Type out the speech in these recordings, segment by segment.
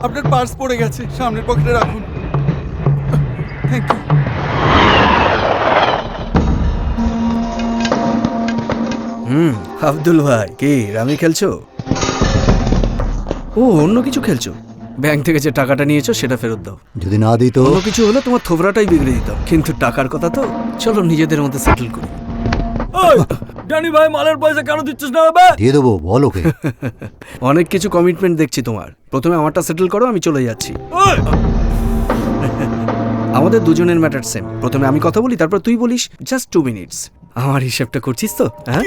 আপনার পার্স পড়ে গেছে, সামনের পকেটে রাখুন। Thank you. আব্দুল ভাই, কি রামি খেলছো? ও অন্য কিছু খেলছো? ব্যাংক থেকে যে টাকাটা নিয়েছো সেটা ফেরত দাও। যদি না দিত অন্য কিছু হলে তোমার থোবরাটাই বিগড়ে দিতাম, কিন্তু টাকার কথা তো, চলো নিজেদের মধ্যে সেটেল করি। ড্যানি ভাই, মালের পয়সা কেন দিচ্ছিস না বে? দিয়ে দেবো, বল ওকে। অনেক কিছু কমিটমেন্ট দেখছি তোমার, প্রথমে আমারটা সেটেল করো, আমি চলে যাচ্ছি। আমাদের দুজনের ম্যাটার সেম, প্রথমে আমি কথা বলি, তারপর তুই বলিস। Just 2 minutes. আমার হিসেবটা করছিস তো? হ্যাঁ,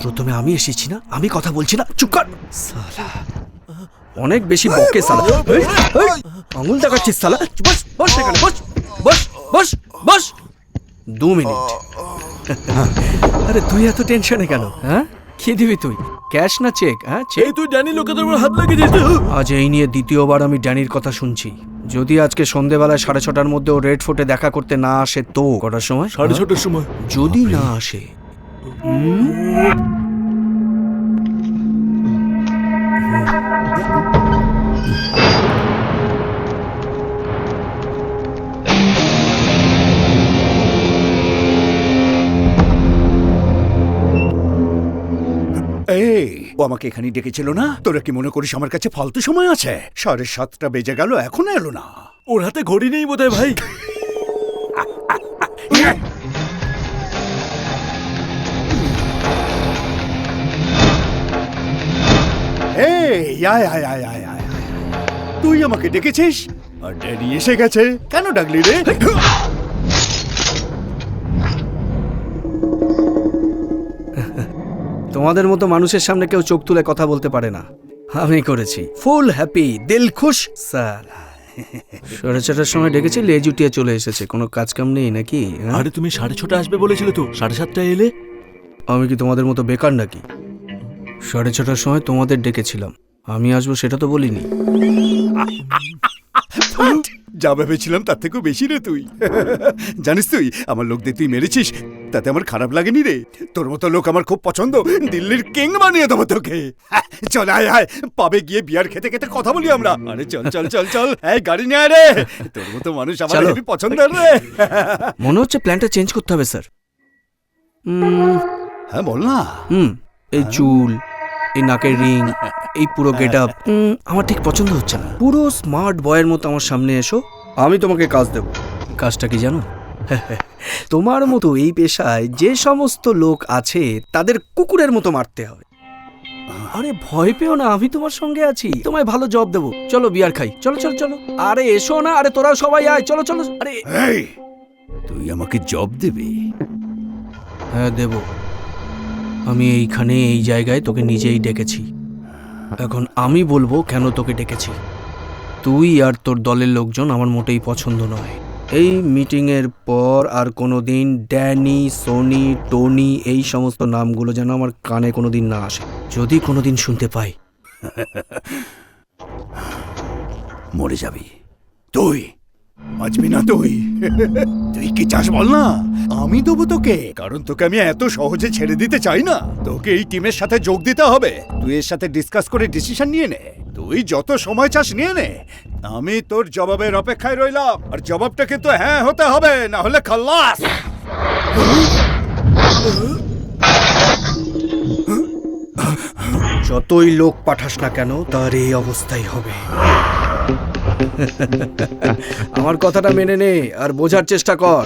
প্রথমে আমি এসেছি না, আমি কথা বলছি না, চুপ কর সালা। অনেক বেশি বকে সালা। আঙুল দেখাচ্ছিস সালা। বস বস এখানে, বস বস বস বস। 2 মিনিট। আরে তুই এত টেনশনে কেন? হ্যাঁ, কি দিবি তুই, ক্যাশ না চেক? হ্যাঁ, এই তুই ড্যানি লোকেদের উপর হাত লাগিয়ে দিয়েছিস। আজ এই নিয়ে দ্বিতীয়বার আমি ড্যানির কথা শুনছি। যদি আজকে সন্ধেবেলায় 6:30টার মধ্যে ও রেড ফোর্টে দেখা করতে না আসে তো কটার সময়? 6:30টার সময়। যদি না আসে, এই, ও আমাকে এখানে ডেকেছিল না? তোরা কি মনে করিস আমার কাছে ফালতু সময় আছে? 7:30 বেজে গেল, এখনো এলো না। ওর হাতে ঘড়ি নেই বোধহয় ভাই। এই, আয় আয় আয় আয় আয়। তুই আমাকে ডেকেছিস আর ড্যানি এসে গেছে। কেন ডাকলি রে? তোমাদের মতো মানুষের সামনে কেউ চোখ তুলে কথা বলতে পারে না। আমি করেছি, ফুল হ্যাপি, দিল খুশ সালা। 6:30টার সময় ডেকেছি, লেজ উঠিয়ে চলে এসেছে। কোনো কাজ কাম নেই নাকি? হ্যাঁ? আরে তুমি 6:30 আসবে বলেছিলে তো, 7:30টায় এলে। আমি কি তোমাদের মতো বেকার নাকি? 6:30টার সময় তোমাদের ডেকেছিলাম, আমি আসবো সেটা তো বলিনি। যা ভেবেছিলাম তার থেকেও বেশি রে তুই। জানিস তুই আমার লোকদের তুই মেরেছিস, তাতে আমার খারাপ লাগেনি রে। তোর মতো লোক আমার খুব পছন্দ, দিল্লির কিং বানিয়ে দেবো তোকে। চল আয় আয়, পাবে গিয়ে বিয়ার খেতে খেতে কথা বলি আমরা। আরে চল চল চল চল, এই গাড়ি নিয়ে আয় রে। তোর মতো মানুষ আমার চলো। হেবি পছন্দের রে। মনে হচ্ছে প্ল্যানটা চেঞ্জ করতে হবে স্যার। হ্যাঁ বল না। এই চুল, এই নাকের রিং, এই পুরো গেট আপ আমার ঠিক পছন্দ হচ্ছে না। পুরো স্মার্ট বয়ের মতো আমার সামনে এসো, আমি তোমাকে কাজ দেব। কাজটা কি জানো? তোমার মতো এই পেশায় যে সমস্ত লোক আছে তাদের কুকুরের মতো মারতে হবে। আরে ভয় পেও না, আমি তোমার সঙ্গে আছি, তোমায় ভালো জব দেবো। চলো বিয়ার খাই, চলো চলো চলো। আরে এসো না, আরে তোরাও সবাই আয়, চলো চলো। আরে এই, তুই আমাকে জব দিবি? হ্যাঁ দেব। আমি এইখানে এই জায়গায় তোকে নিজেই ডেকেছি, এখন আমি বলবো কেন তোকে ডেকেছি। তুই আর তোর দলের লোকজন আমার মোটেই পছন্দ নয়। এই মিটিংয়ের পর আর কোনোদিন ড্যানি, সোনি, টনি এই সমস্ত নামগুলো যেন আমার কানে কোনোদিন না আসে। যদি কোনোদিন শুনতে পাই, মরে যাবি তুই, বাঁচবি না তুই। তুই কি চাস বল না, আমি দেবো তোকে। কারণ তোকে আমি এত সহজে ছেড়ে দিতে চাই না। তোকে এই টিমের সাথে যোগ দিতে হবে। তুই এর সাথে ডিসকাস করে ডিসিশন নিয়ে নে। তুই যত সময় চাস নিয়ে নে, আমি তোর জবাবের অপেক্ষায় রইলাম। আর জবাবটা কিন্তু হ্যাঁ হতে হবে, না হলে খাল্লাস। যতই লোক পাঠাস না কেন তার এই অবস্থাই হবে। আমার কথাটা মেনে নে আর বোঝার চেষ্টা কর।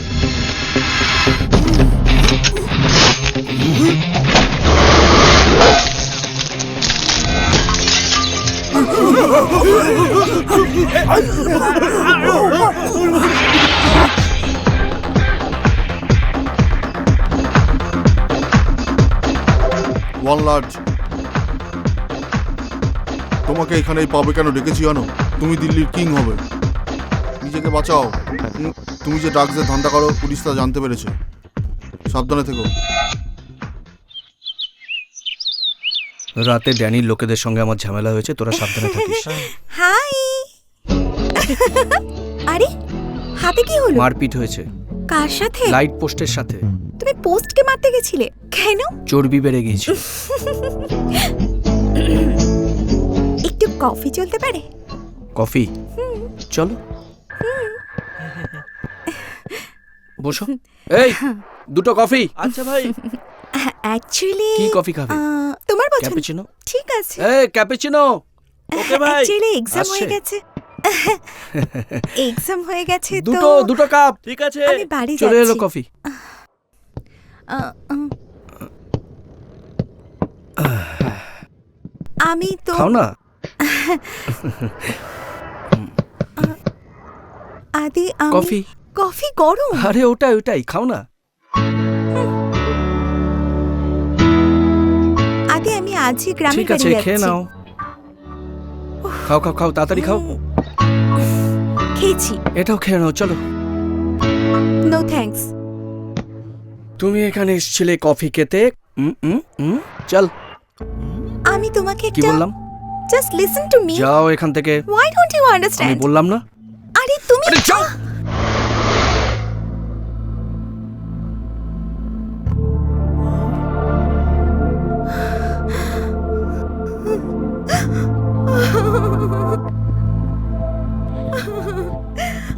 ওয়ান লার্জ, তোমাকে এখানে পাবে কেন ডেকেছি জানো? তুমি দিল্লির কিং হবে, নিজেকে বাঁচাও। তুমি যে ড্রাগসের ধান্দা করো পুলিশ তা জানতে পেরেছে, সাবধানে থেকো। রাতে ড্যানির লোকেদের সঙ্গে আমার ঝামেলা হয়েছে, তোরা সাবধানে থাকিস। হাই। আরে হাতে কি হলো? মারপিট হয়েছে। কার সাথে? লাইট পোস্টের সাথে। তুমি পোস্টকে মারতে গেছিলে কেন? চর্বি বেড়ে গিয়েছে। কফি চলতে পারে? কফি? চলো বসো। এই দুটো কফি। আচ্ছা ভাই। অ্যাকচুয়ালি কি কফি খাবে? তোমার পছন্দ। ক্যাপুচিনো? ঠিক আছে। এই ক্যাপুচিনো। ওকে ভাই। অ্যাকচুয়ালি এক্সাম হয়ে আসছে। গেছে। এক্সাম হয়ে গেছে তো দুটো কাপ। ঠিক আছে। আমি বাড়ি চলে এলো যাচ্ছি। কফি। আমি তো খাও না। আদি আমি কফি। কফি গরম। আরে ওটাই খাও না। আদি আমি আজই গ্রামে ঠিক আছে খেয়ে নাও। খাও তাড়াতাড়ি খাও। খেয়েছি। এটাও খেয়ে নাও চলো। No thanks. তুমি এখানে এসেছিলে কফি খেতে। চল। আমি তোমাকে কি একটা বললাম? Just listen to me. যাও এখান থেকে। হোয়াই ডোন্ট ইউ আমি আন্ডারস্ট্যান্ড? বললাম না? আরে তুমি যাও।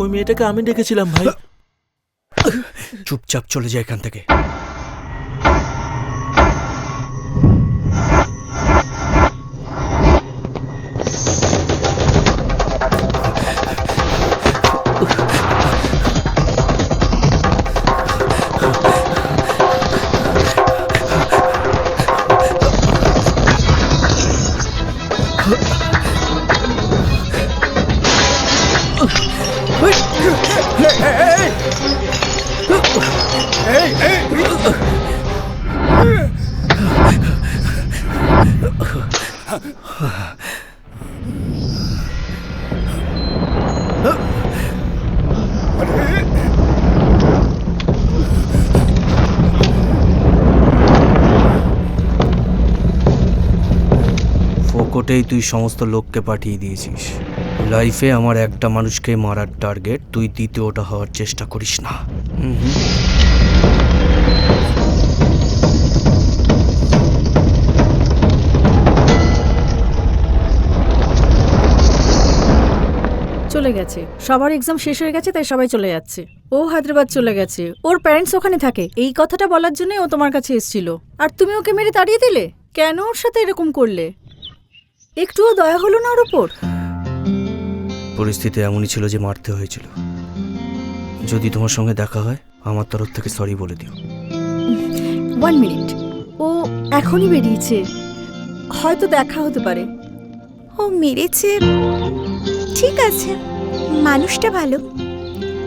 ওই মেয়েটাকে আমি ডেকেছিলাম ভাই। চুপচাপ চলে যায় এখান থেকে। ফোকটেই তুই সমস্ত লোককে পাঠিয়ে দিয়েছিস। লাইফে আমার একটা মানুষকে মারার টার্গেট, তুই দ্বিতীয়টা হওয়ার চেষ্টা করিস না। চলে গেছে। সবার এক্সাম শেষ হয়ে গেছে, তাই সবাই চলে যাচ্ছে। ও হায়দ্রাবাদ চলে গেছে, ওর প্যারেন্টস ওখানে থাকে। এই কথাটা বলার জন্যই ও তোমার কাছে এসেছিল। আর তুমি ওকে মেরে তাড়িয়ে দিলে কেন? ওর সাথে এরকম করলে? একটুও দয়া হলো না ওর ওপর? পরিস্থিতি এমনই ছিল যে মারতে হয়েছিল। যদি তোমার সঙ্গে দেখা হয় আমার তরফ থেকে সরি বলে দিও। 1 মিনিট, ও এখনই বেরিয়েছে, হয়তো দেখা হতে পারে। ও মেরেছে, ঠিক আছে, মানুষটা ভালো।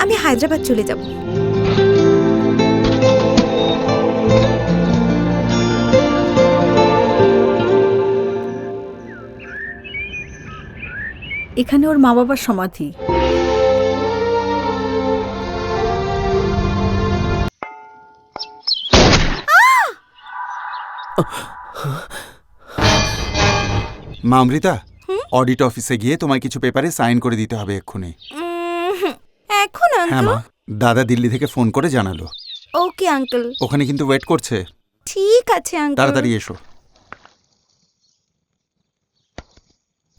আমি হায়দ্রাবাদ চলে যাব। এখানে ওর মা বাবার সমাধি। মা অমৃতা, অডিট অফিসে গিয়ে তোমায় কিছু পেপারে সাইন করে দিতে হবে এক্ষুনি। এখন হ্যাঁ আঙ্কেল? মা, দাদা দিল্লি থেকে ফোন করে জানালো। ওকে আঙ্কেল, ওখানে কিন্তু ওয়েট করছে। ঠিক আছে আঙ্কেল। তাড়াতাড়ি এসো।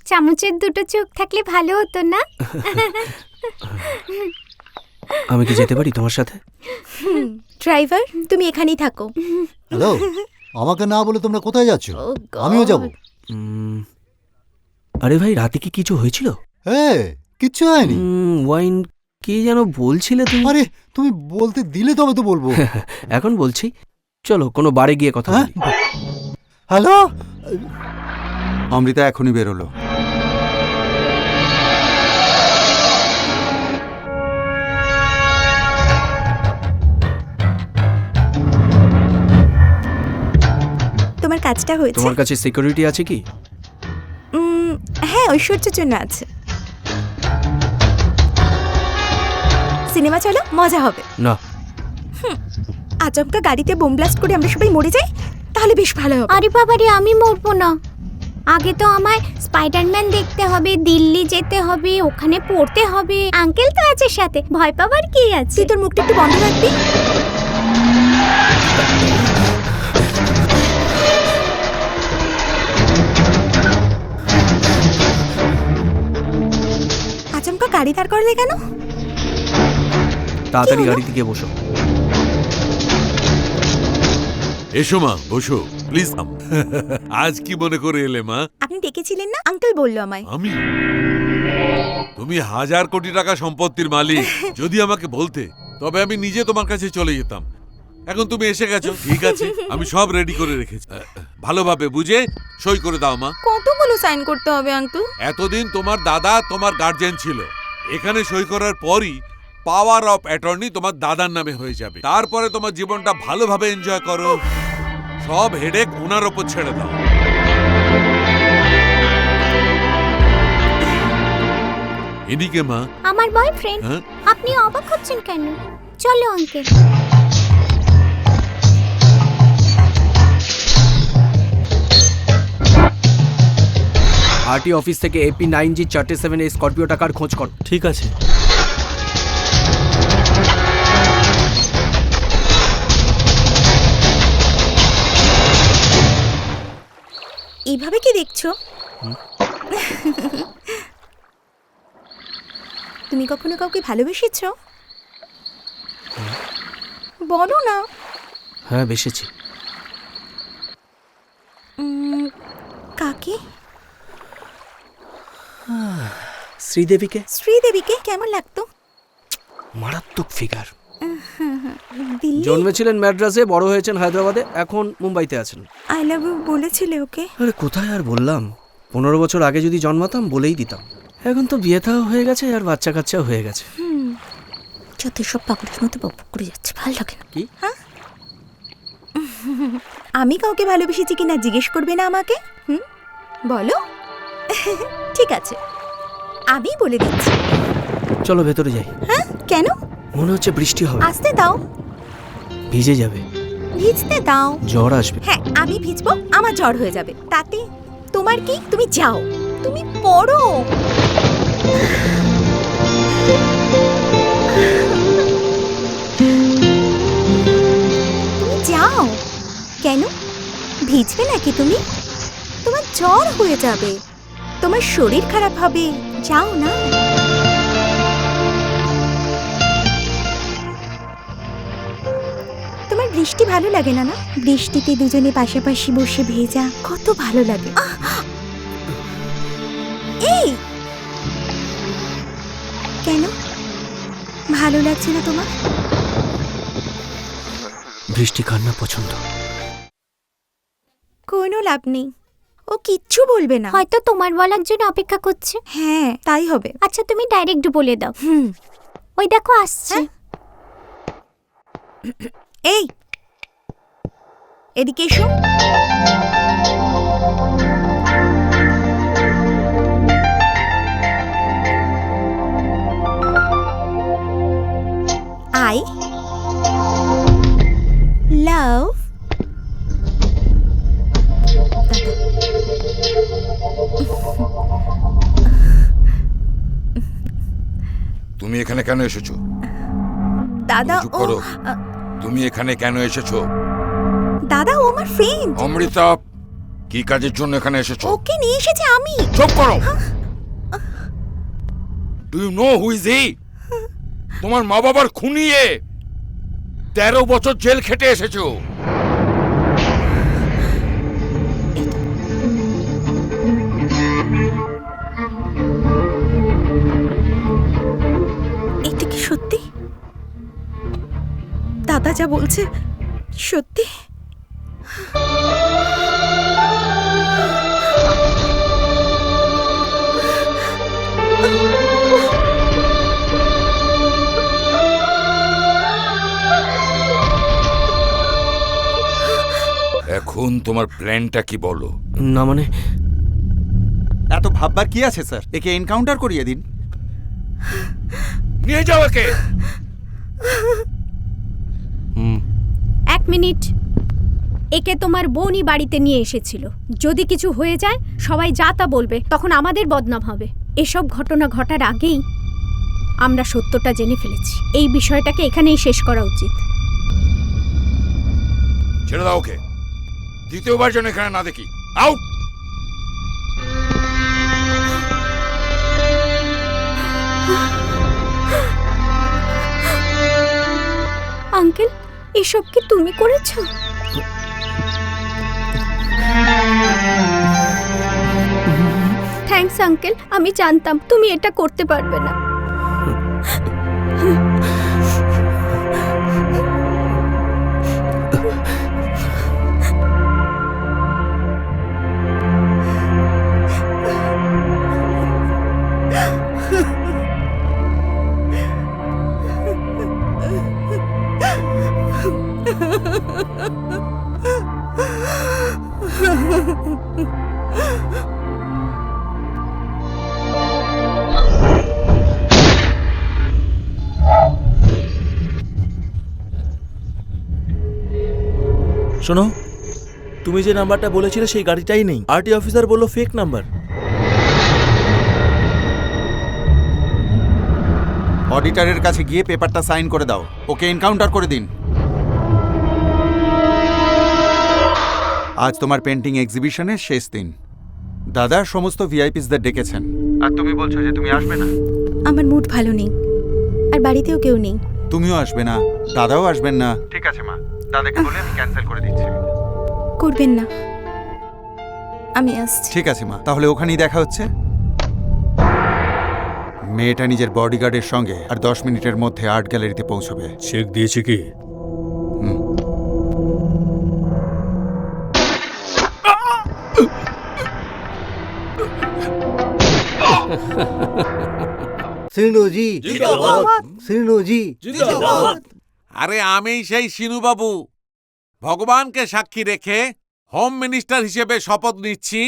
চামচের দুটো চোখ থাকলে ভালো হতো না? আমি কি যেতে পারি তোমার সাথে? ড্রাইভার, তুমি এখানেই থাকো। হ্যালো, আমাকে না বলে তোমরা কোথায় যাচ্ছ? Oh God! আমিও যাব। আরে ভাই, রাতে কি কিছু হয়েছিল? কিচ্ছু হয়নি। ওয়াইন কি যেন বলছিলে তুমি? আরে তুমি বলতে দিলে তবে তো বলবো। এখন বলছি, চলো কোনো বারে গিয়ে কথা বলি। হ্যালো, অমৃতা এখনই বেরোলো। তোমার কাজটা হয়েছে? তোমার কাছে সিকিউরিটি আছে কি? হ্যাঁ, ঐশ্বর্যের জন্য আছে। সিনেমা চলো, মজা হবে। না। আচমকা গাড়িতে বোম ব্লাস্ট করে আমরা সবাই মরে যাই, তাহলে বেশ ভালো হবে। আরে বাবারে, আমি মরবো না। আগে তো আমার স্পাইডারম্যান দেখতে হবে, দিল্লি যেতে হবে, ওখানে পড়তে হবে। আঙ্কেল তো আছে সাথে, ভয় পাবার কি আছে? তুই তোর মুখটা একটু বন্ধ রাখবি? বাবা গাড়ি দাঁড় করলে কেন? তাড়াতাড়ি গাড়িতে গিয়ে বসো। এসো মা, বসো প্লিজ। আজ কি মনে করে এলে মা? আপনি ডেকেছিলেন না, আঙ্কেল বললো আমায়। আমি? তুমি 1000 কোটি টাকা সম্পত্তির মালিক। যদি আমাকে বলতে তবে আমি নিজে তোমার কাছে চলে যেতাম। এখন তুমি এসে গেছো, ঠিক আছে, আমি সব রেডি করে রেখেছি। ভালোভাবে বুঝে সই করে দাও মা। কতগুলো সাইন করতে হবে আঙ্কেল? এতদিন তোমার দাদা তোমার গার্জিয়ান ছিল। এখানে সই করার পরই পাওয়ার অফ অ্যাটর্নি তোমার দাদার নামে হয়ে যাবে। তারপরে তোমার জীবনটা ভালোভাবে এনজয় করো। সব হেডেক ওনার ওপর ছেড়ে দাও। এদিকে মা। আমার বয়ফ্রেন্ড। হ্যাঁ? আপনি অবাক হচ্ছেন কেন? চলো আঙ্কেল। আরটি অফিস থেকে এপি 9G 47 এ স্করপিও টাকার খোঁজ কর। ঠিক আছে। এইভাবে কি দেখছো? তুমি কখনো কাউকে ভালোবেসেছো? বলো না। হ্যাঁ, বেসেছি। কাকে? শ্রীদেবীকে। শ্রীদেবীকে? কেমন লাগতো? মারাত্মক ফিগার। দিল্লি? জন্মেছিলেন ম্যাড্রাসে, বড় হয়েছেন হায়দ্রাবাদে, এখন মুম্বাইতে আছেন। আই লাভ ইউ বলেছিলে ওকে? আরে কোথায় আর বললাম, 15 বছর আগে যদি জন্মাতাম বলেই দিতাম। এখন তো বিয়ে থাও হয়ে গেছে আর বাচ্চা কাচ্চাও হয়ে গেছে। যত সব পাগলের মতো বক করে যাচ্ছে, ভালো লাগে না। কি? হ্যাঁ, আমি কাউকে ভালোবেসেছি কিনা জিজ্ঞেস করবে না আমাকে? বলো। ঠিক আছে, আমি বলে দিচ্ছি। চলো ভেতরে যাই। হ্যাঁ, কেন? মনে হচ্ছে বৃষ্টি হবে। আসতে দাও। ভিজে যাবে। ভিজতে দাও। জ্বর আসবে। হ্যাঁ, আমি ভিজবো, আমার জ্বর হয়ে যাবে, তাতে তোমার কি? তুমি যাও, তুমি পড়ো। তুমি যাও। কেন ভিজবে নাকি তুমি? তোমার জ্বর হয়ে যাবে, তোমার শরীর খারাপ হবে, যাও না। তোমার বৃষ্টি ভালো লাগে না? না, বৃষ্টিতে দুজনে পাশাপাশি বসে ভেজা কত ভালো লাগে। এই কেন ভালো লাগছে না তোমার? বৃষ্টি কান্না পছন্দ। কোনো লাভ নেই, ও কিচ্ছু বলবে না। হয়তো তোমার বলার জন্য অপেক্ষা করছে। হ্যাঁ, তাই হবে। আচ্ছা, তুমি ডাইরেক্ট বলে দাও। ওই দেখো আসছে। এই এদিকে এসো। I love তুমি এখানে কেন এসেছো? দাদা। চুপ করো। তুমি এখানে কেন এসেছো? দাদা, ও আমার ফ্রেন্ড। অমৃতা, কি কাজের জন্য এখানে এসেছো? ওকে নিয়ে এসেছে আমি। চুপ করো। Do you know who is he? তোমার মা বাবার খুনি এ। 13 বছর জেল খেটে এসেছো। এটা কি সত্যি? দাদা যা বলছে সত্যি? এখন তোমার প্ল্যানটা কি বলো? না মানে, এত ভাববার কি আছে স্যার? একে এনকাউন্টার করিয়ে দিন। নিয়ে যাও একে। 1 মিনিট। একে তোমার বোনই বাড়িতে নিয়ে এসেছিল। যদি কিছু হয়ে যায় সবাই যা তা বলবে, তখন আমাদের বদনাম হবে। এসব ঘটনা ঘটার আগেই আমরা সত্যটা জেনে ফেলেছি। এই বিষয়টাকে এখানেই শেষ করা উচিত। ছেড়ে দাও ওকে, দ্বিতীয়বার যেন এখানে না দেখি। আউট। আঙ্কেল, এসব কি তুমি করেছো? থ্যাঙ্কস আঙ্কেল, আমি জানতাম তুমি এটা করতে পারবে না। শোনো, তুমি যে নাম্বারটা বলেছিলে সেই গাড়িটাই নেই। আরটি অফিসার বলল ফেক নাম্বার। অডিটরের কাছে গিয়ে পেপারটা সাইন করে দাও, ওকে এনকাউন্টার করে দিন। আজ তোমার পেন্টিং এক্সিবিশনের শেষ দিন। দাদা সমস্ত ভিআইপিসদের ডেকেছেন, আর তুমি বলছো যে তুমি আসবে না। আমার মুড ভালো নেই, আর বাড়িতেও কেউ নেই। তুমিও আসবে না, দাদাও আসবেন না। ঠিক আছে মা, দাদাকে বলে আমি ক্যান্সেল করে দিচ্ছি। করবেন না, আমি আসছি। ঠিক আছে মা, তাহলে ওখানেই দেখা হচ্ছে। মেয়েটা নিজের বডিগার্ডের সঙ্গে আর 10 মিনিটের মধ্যে আর্ট গ্যালারিতে পৌঁছবে। চেক দিয়েছে কি? শ্রীনুজি, শ্রীনুজি। আরে আমি সেই সিনুবাবু, ভগবানকে সাক্ষী রেখে হোম মিনিস্টার হিসেবে শপথ নিচ্ছি।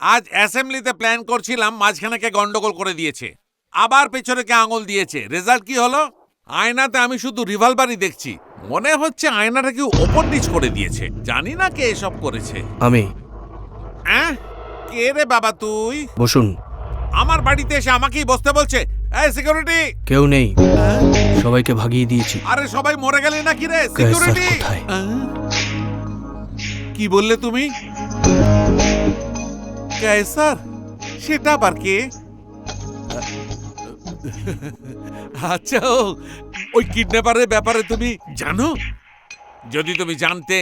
আজ অ্যাসেম্বলিতে প্ল্যান করছিলাম, মাঝখানেকে গন্ডগোল করে দিয়েছে, আবার পেছনেকে আঙুল দিয়েছে। রেজাল্ট কি হলো? আয়নাতে আমি শুধু রিভলভারই দেখছি। মনে হচ্ছে আয়নাটা কেউ ওপর নিচ করে দিয়েছে। জানি না কে এসব করেছে। আমি। কে রে বাবা তুই? বসুন। আমার বাড়িতে এসে আমাকেই বসতে বলছে। এই সিকিউরিটি! কেউ নেই, সবাইকে ভাগিয়ে দিয়েছি। আরে সবাই মরে গেলে নাকি রে? Sir security! কোথায়? কি বললে তুমি? স্যার, সেটা আবার কে? আচ্ছা, ওই কিডন্যাপারের ব্যাপারে তুমি জানো? যদি তুমি জানতে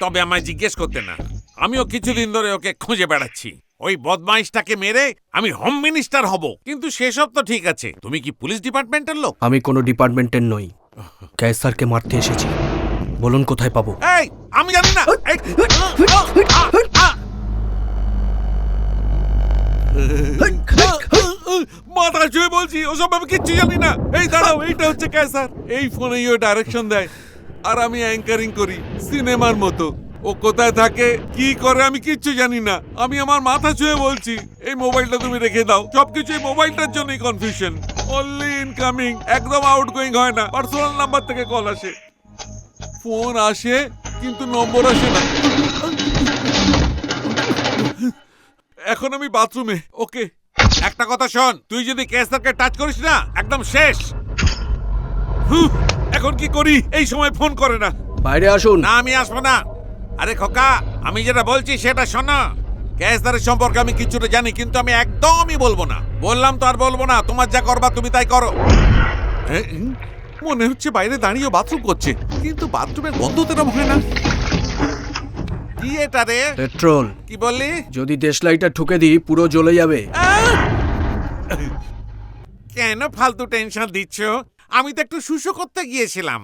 তবে আমায় জিজ্ঞেস করতে না। আমিও কিছুদিন ধরে ওকে খুঁজে বেড়াচ্ছি। ওই বদমাইশটাকে মেরে আমি হোম মিনিস্টার হব। কিন্তু সেসব তো ঠিক আছে, তুমি কি পুলিশ ডিপার্টমেন্টের লোক? আমি কোনো ডিপার্টমেন্টের নই, ক্যাসারকে মারতে এসেছি। বলুন কোথায় পাবো? এই, আমি জানি না। মাথা ছুঁয়ে বলছি, ওসব আমি কিচ্ছু জানি না। এই দাঁড়াও, এইটা হচ্ছে ক্যাসার। এই ফোনেই ও ডাইরেকশন দেয়, আর আমি অ্যাঙ্কারিং করি সিনেমার মতো। ও কোথায় থাকে, কি করে, আমি কিচ্ছু জানি না। আমি আমার মাথা ছুঁয়ে বলছি, এই মোবাইলটা তুমি রেখে দাও। সবকিছু এই মোবাইলটার জন্যই কনফিউশন। অনলি ইনকামিং, একদম আউটগোয়িং হয় না। পার্সোনাল নাম্বার থেকে কল আসে, ফোন আসে কিন্তু নম্বর আসে না। এখন আমি বাথরুমে। ওকে, একটা কথা শোন, তুই যদি ক্যাসারকে টাচ করিস না, একদম শেষ। এখন কি করি? এই সময় ফোন করে না। বাইরে আসুন। না, আমি আসবো না। আরে খোকা, আমি যেটা বলছি সেটা শোনো। ক্যাসারের সম্পর্কে আমি কিছুটা জানি, কিন্তু আমি একদমই বলবো না। বললাম তো আর বলবো না। তোমার যা করবা তুমি তাই করো। মনে হচ্ছে বাইরে দাঁড়িয়ে বাথরুম করছে, কিন্তু বাথরুমের গন্ধ তো এরকম হয় না। কি এটা রে? পেট্রোল। কি বললি? যদি দেশলাইটা ঠুকে দিই পুরো জ্বলে যাবে। কেন ফালতু টেনশন দিচ্ছ? আমি তো একটু শুশু করতে গিয়েছিলাম।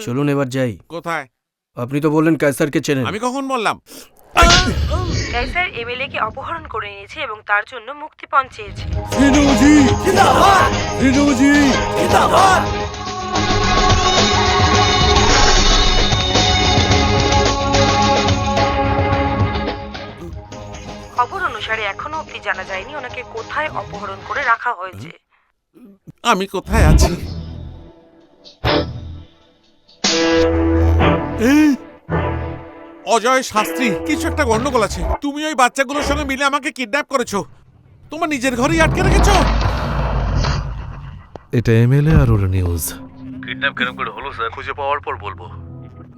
চলুন এবার যাই। কোথায়? আপনি তো বললেন ক্যাসারকে চেনেন। আমি কখন বললাম? ক্যাসার এমএলএ কে অপহরণ করে নিয়েছে এবং তার জন্য মুক্তিপণ চেয়েছে। শ্রীনুজি জিন্দাবাদ! শ্রীনুজি জিন্দাবাদ! খবর অনুসারে এখনো অবধি জানা যায়নি ওনাকে কোথায় অপহরণ করে রাখা হয়েছে। আমি কোথায় আছি? অজয় শাস্ত্রী, কিছু একটা গন্ডগোল আছে। তুমি ওই বাচ্চাগুলোর সঙ্গে মিলে আমাকে কিডন্যাপ করেছো, তোমার নিজের ঘরেই আটকে রেখেছো। এটা এমএলএ আর ওর নিউজ। কিডন্যাপ কেন করে হলো স্যার? খুঁজে পাওয়ার পর বলবো।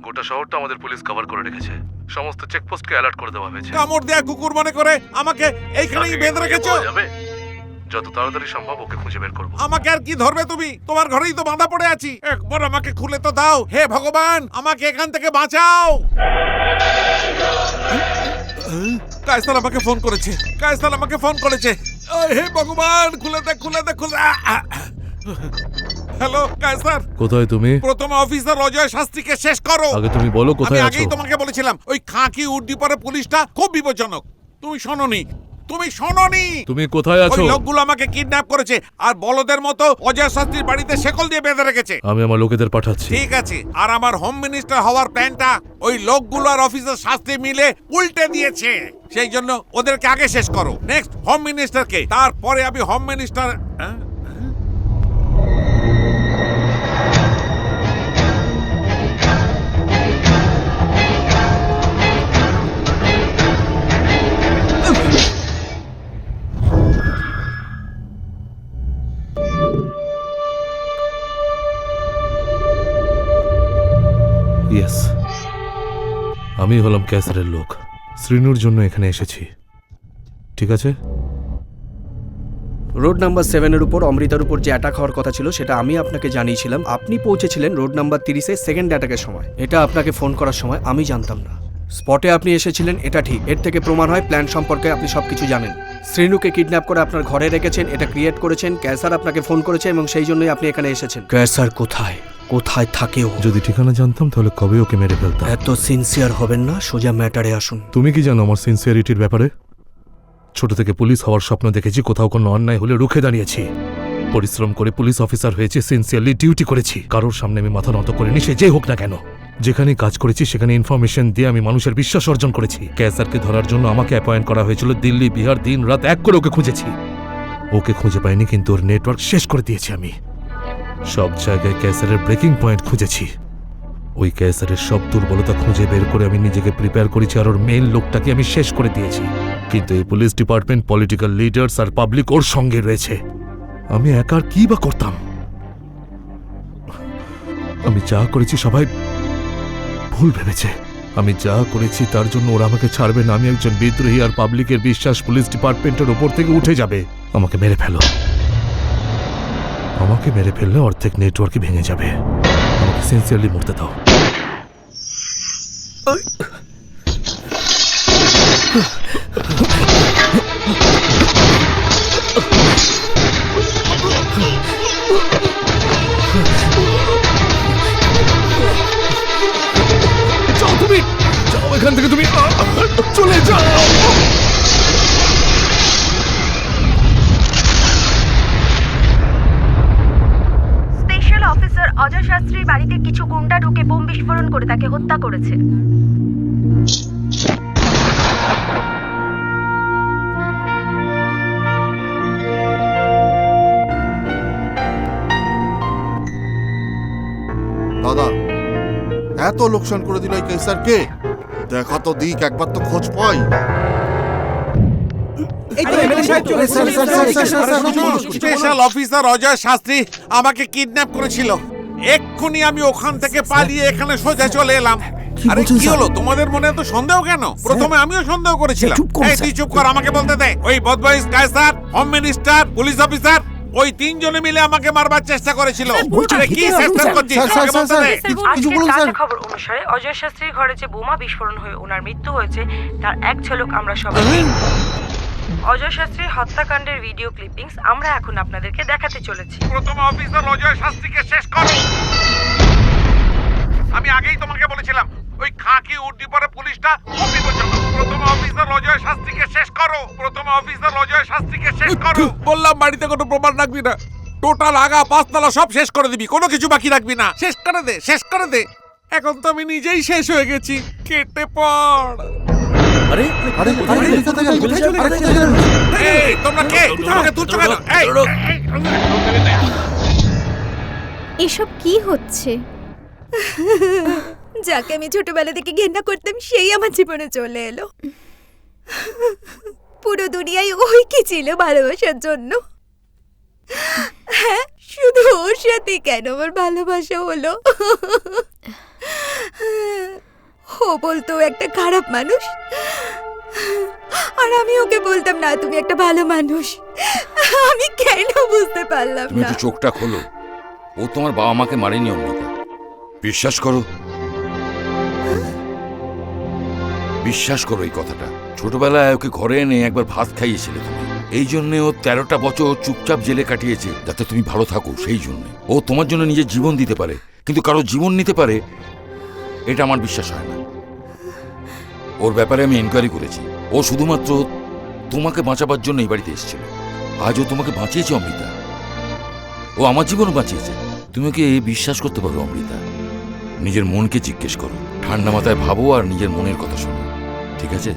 গোটা শহরটা আমাদের পুলিশ কভার করে রেখেছে। সমস্ত চেকপোস্টকে অ্যালার্ট করে দেওয়া হয়েছে। কামড় দেয়া কুকুর মনে করে আমাকে এইখানেই বেঁধে রেখেছো। যত তাড়াতাড়ি সম্ভব ওকে খুঁজে বের করবো। আমাকে আর কি ধরবে তুমি? তোমার ঘরেই তো বাঁধা পড়ে আছি। একবার আমাকে খুলে তো দাও। হে ভগবান, আমাকে এখান থেকে বাঁচাও। কায়সার আমাকে ফোন করেছে। কায়সার আমাকে ফোন করেছে। হে ভগবান, খুলে দে, খুলে দে, খুলে। হ্যালো কায়সার। কোথায় তুমি? প্রথম অফিসার অজয় শাস্ত্রীকে শেষ করো। আগে তুমি বলো আমি কোথায় আছো। আগেই তোমাকে বলেছিলাম ওই খাকি উর্দি পরে পুলিশটা খুব বিপজ্জনক। তুমি শোনোনি, তুমি শোনোনি। তুমি কোথায় আছো? ওই লোকগুলো আমাকে কিডন্যাপ করেছে আর বলদের মতো অজয় শাস্ত্রীর বাড়িতে শেকল দিয়ে বেঁধে রেখেছে। আমি আমার লোকেদের পাঠাচ্ছি। ঠিক আছে, আর আমার হোম মিনিস্টার হওয়ার প্ল্যানটা ওই লোকগুলো আর অফিসার শাস্ত্রী মিলে উল্টে দিয়েছে। সেই জন্য ওদেরকে আগে শেষ করো। নেক্সট হোম মিনিস্টারকে, তারপরে আমি হোম মিনিস্টার। ইয়েস, আমি হলাম ক্যাসারের লোক। শ্রীনুর জন্য এখানে এসেছি, ঠিক আছে? রোড নাম্বার 7-এর উপর অমৃতার উপর যে অ্যাটাক হওয়ার কথা ছিল সেটা আমি আপনাকে জানিয়েছিলাম। আপনি পৌঁছেছিলেন রোড নাম্বার 30-এ সেকেন্ড অ্যাটাকের সময়। এটা আপনাকে ফোন করার সময় আমি জানতাম না। স্পটে আপনি এসেছিলেন, এটা ঠিক। এর থেকে প্রমাণ হয় প্ল্যান সম্পর্কে আপনি সবকিছু জানেন। শ্রীনুকে কিডন্যাপ করে আপনার ঘরে রেখেছেন, এটা ক্রিয়েট করেছেন। ক্যাসার আপনাকে ফোন করেছে এবং সেই জন্যই আপনি এখানে এসেছেন। ক্যাসার কোথায়, কোথায় থাকে ও? যদি ঠিকানা জানতাম তাহলে কবে ওকে মেরে ফেলতাম। এত সিনসিয়ার হবেন না, সোজা ম্যাটারে আসুন। তুমি কি জানো আমার সিনসিয়ারিটির ব্যাপারে? ছোট থেকে পুলিশ হওয়ার স্বপ্ন দেখেছি, কোথাও কোনো অন্যায় হলে রুখে দাঁড়িয়েছি। পরিশ্রম করে পুলিশ অফিসার হয়েছে, সিনসিয়ারলি ডিউটি করেছি। কারোর সামনে আমি মাথা নত করিনি, সে যে হোক না কেন। যেখানে কাজ করেছি সেখানে ইনফরমেশন দিয়ে আমি মানুষের বিশ্বাস অর্জন করেছি। ক্যাসারকে ধরার জন্য আমাকে অ্যাপয়েন্ট করা হয়েছিল। দিল্লি, বিহার, দিন রাত এক করে ওকে খুঁজেছি। ওকে খুঁজে পাইনি, কিন্তু ওর নেটওয়ার্ক শেষ করে দিয়েছি আমি। সব জায়গায় ক্যাসারের ব্রেকিং পয়েন্ট খুঁজেছি। ওই ক্যাসারের সব দুর্বলতা খুঁজে বের করে আমি নিজেকে প্রিপেয়ার করেছি, আর ওর মেইন লোকটাকে আমি শেষ করে দিয়েছি। কিন্তু এই পুলিশ ডিপার্টমেন্ট, পলিটিক্যাল লিডার্স আর পাবলিক ওর সঙ্গে রয়েছে। আমি একার কি বা করতাম? আমি যা করেছি সবাই ভুল ভেবেছে। আমি যা করেছি তার জন্য ওরা আমাকে ছাড়বে না। আমি একজন বিদ্রোহী, আর পাবলিকের বিশ্বাস পুলিশ ডিপার্টমেন্টের ওপর থেকে উঠে যাবে। আমাকে মেরে ফেলো। আমাকে মেরে ফেললে অর্ধেক নেটওয়ার্কই ভেঙে যাবে। আমাকে সিনসিয়ারলি মরতে দাও। যাও তুমি, যাও এখান থেকে, তুমি চলে যাও। স্পেশাল অফিসার অজয় শাস্ত্রীর বাড়িতে কিছু গুন্ডা ঢুকে বোম বিস্ফোরণ করে তাকে হত্যা করেছে। দাদা, এত লোকসান করে দিল এই কেসার কে? দেখা তো দিক, একবার তো খোঁজ পাই। স্পেশাল অফিসার অজয় শাস্ত্রী আমাকে কিডন্যাপ করেছিল। এক্ষুনি আমি ওখান থেকে পালিয়ে এখানে সোজা চলে এলাম। আরে কি হলো তোমাদের মনে এত সন্দেহ কেন? প্রথমে আমিও সন্দেহ করেছিলাম। এই তুই চুপ কর, আমাকে বলতে দে। ওই বদমাইশ Kaiser, home minister, police officer, ওই তিনজনে মিলে আমাকে মারবার চেষ্টা করেছিল। আরে কি চেষ্টা করছিস? আমাকে বলতে দে। আজকের তাজা খবর অনুসারে অজয় শাস্ত্রীর ঘরে যে বোমা বিস্ফোরণ হয়ে ওনার মৃত্যু হয়েছে তার এক ঝলক আমরা সবাই। অজয় শাস্ত্রীর হত্যাকাণ্ডের ভিডিও ক্লিপিংস আমরা এখন আপনাদেরকে দেখাতে চলেছি। প্রথম অফিসার অজয় শাস্ত্রীকে শেষ করো। আমি আগেই তোমাকে বলেছিলাম ওই খাকি উর্দি পরে পুলিশটা খুব বিপজ্জনক। প্রথম অফিসার অজয় শাস্ত্রীকে শেষ করো। প্রথম অফিসার অজয় শাস্ত্রীকে শেষ করো। বললাম বাড়িতে কোনো প্রমাণ রাখবি না। টোটাল আগা পাঁচতলা সব শেষ করে দিবি, কোনো কিছু বাকি রাখবি না। শেষ করে দে, শেষ করে দে। এখন তো আমি নিজেই শেষ হয়ে গেছি। কেটে পড়। আরে আরে এই তোমরা কে? আমাকে তুলছো কেন? এই এসব কি হচ্ছে? যাকে আমি ছোটবেলা থেকে ঘেন্না করতাম সেই আমার জীবনে চলে এলো। পুরো দুনিয়ায় ওই কি ছিল ভালোবাসার জন্য? হ্যাঁ, শুধু ওর সাথে কেন আমার ভালোবাসা হলো? ও বলতো একটা খারাপ মানুষ, আর আমি ওকে বলতাম না তুমি একটা ভালো মানুষ। আমি কেন বুঝতে পারলাম তুমি না? একটু চোখটা খোলো। ও তোমার বাবা মাকে মারেনি অমৃতা, বিশ্বাস করো। বিশ্বাস করো এই কথাটা। ছোটবেলায় ওকে ঘরে এনে একবার ভাত খাইয়েছিলে তুমি, এই জন্যে ও 13টা বছর চুপচাপ জেলে কাটিয়েছে, যাতে তুমি ভালো থাকো। সেই জন্যে ও তোমার জন্য নিজের জীবন দিতে পারে, কিন্তু কারো জীবন নিতে পারে এটা আমার বিশ্বাস হয় না। ওর ব্যাপারে আমি এনকোয়ারি করেছি। ও শুধুমাত্র তোমাকে বাঁচাবার জন্য এই বাড়িতে এসেছিল। আজ ও তোমাকে বাঁচিয়েছে অমৃতা, ও আমার জীবনও বাঁচিয়েছে। তুমি ওকে বিশ্বাস করতে পারো অমৃতা? নিজের মনকে জিজ্ঞেস করো, ঠান্ডা মাথায় ভাবো আর নিজের মনের কথা শোনো, ঠিক আছে?